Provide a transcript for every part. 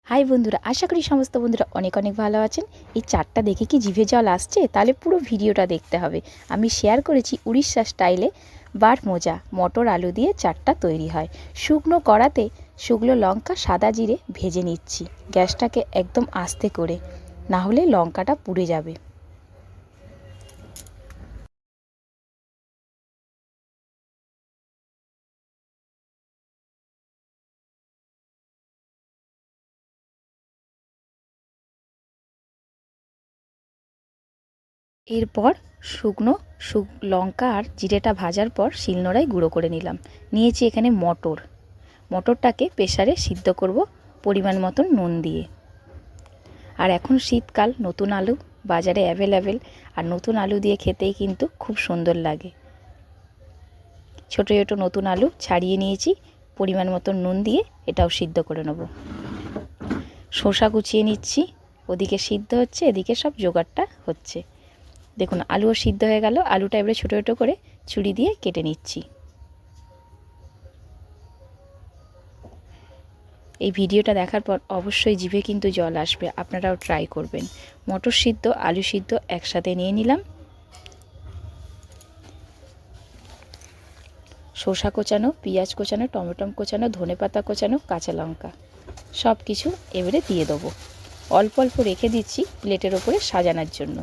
High বন্ধুরা, আশা করি সমস্ত বন্ধুরা অনেক অনেক ভালো আছেন। এই চাটটা দেখে কি জিভে জল আসছে? তাহলে পুরো ভিডিওটা দেখতে হবে। আমি শেয়ার করেছি উড়িষ্যা স্টাইলে বাট মোজা মটর আলু দিয়ে চাটটা তৈরি হয়। শুকনো কড়াতে শুকনো লঙ্কা সাদা জিরে ভেজে নিচ্ছি, গ্যাসটাকে একদম আস্তে করে, না হলে লঙ্কাটা পুড়ে যাবে। এরপর শুকনো লঙ্কা আর জিরেটা ভাজার পর শিলনোড়ায় গুঁড়ো করে নিলাম। নিয়েছি এখানে মটরটাকে প্রেসারে সিদ্ধ করব পরিমাণ মতন নুন দিয়ে। আর এখন শীতকাল, নতুন আলু বাজারে অ্যাভেলেবেল, আর নতুন আলু দিয়ে খেতেই কিন্তু খুব সুন্দর লাগে। ছোটো ছোটো নতুন আলু ছাড়িয়ে নিয়েছি, পরিমাণ মতন নুন দিয়ে এটাও সিদ্ধ করে নেব। শসা কুচিয়ে নিচ্ছি, ওদিকে সিদ্ধ হচ্ছে, এদিকে সব জোগাড়টা হচ্ছে। দেখুন আলুও সিদ্ধ হয়ে গেল। আলুটা এবারে ছোটো ছোটো করে ছুরি দিয়ে কেটে নিচ্ছি। এই ভিডিওটা দেখার পর অবশ্যই জিভে কিন্তু জল আসবে, আপনারাও ট্রাই করবেন। মটর সিদ্ধ আলু সিদ্ধ একসাথে নিয়ে নিলাম। শসা কোচানো, পেঁয়াজ কোচানো, টমেটো কোচানো, ধনেপাতা কোচানো, কাঁচা লঙ্কা সব কিছু এবারে দিয়ে দেবো। অল্প অল্প রেখে দিচ্ছি প্লেটের ওপরে সাজানোর জন্য।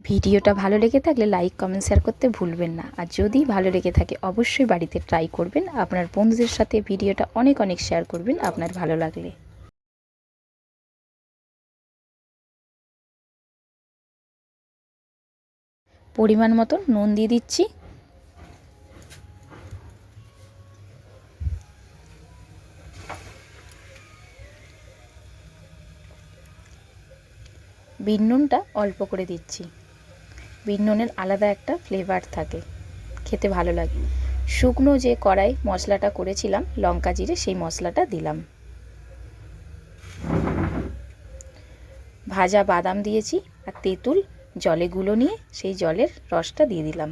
ভিডিওটা ভালো লেগে থাকলে লাইক কমেন্ট শেয়ার করতে ভুলবেন না। আর যদি ভালো লেগে থাকে অবশ্যই বাড়িতে ট্রাই করবেন। আপনার বন্ধুদের সাথে ভিডিওটা অনেক অনেক শেয়ার করবেন আপনার ভালো লাগলে। পরিমাণ মতন নুন দিয়ে দিচ্ছি। বিট নুনটা অল্প করে দিচ্ছি। বিট নুনের আলাদা একটা ফ্লেভার থাকে, খেতে ভালো লাগে। শুকনো যে কড়াই মশলাটা করেছিলাম লঙ্কা জিরে, সেই মশলাটা দিলাম। ভাজা বাদাম দিয়েছি, আর তেঁতুল জলে গুলো নিয়ে সেই জলের রসটা দিয়ে দিলাম।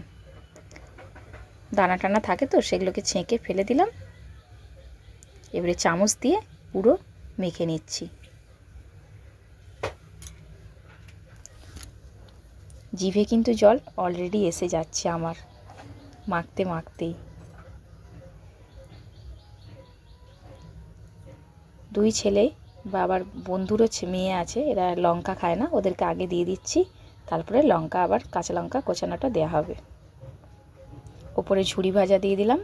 দানা টানা থাকে তো সেগুলোকে ছেঁকে ফেলে দিলাম। এবারে চামচ দিয়ে পুরো মেখে নিচ্ছি। জিভে কিন্তু জল অলরেডি এসে যাচ্ছে আমার মাখতে মাখতেই। দুই ছেলে বা আবার বন্ধুরও মেয়ে আছে, এরা লঙ্কা খায় না, ওদেরকে আগে দিয়ে দিচ্ছি, তারপরে লঙ্কা আবার কাঁচা লঙ্কা কোচানোটা দেওয়া হবে। ওপরে ঝুরি ভাজা দিয়ে দিলাম।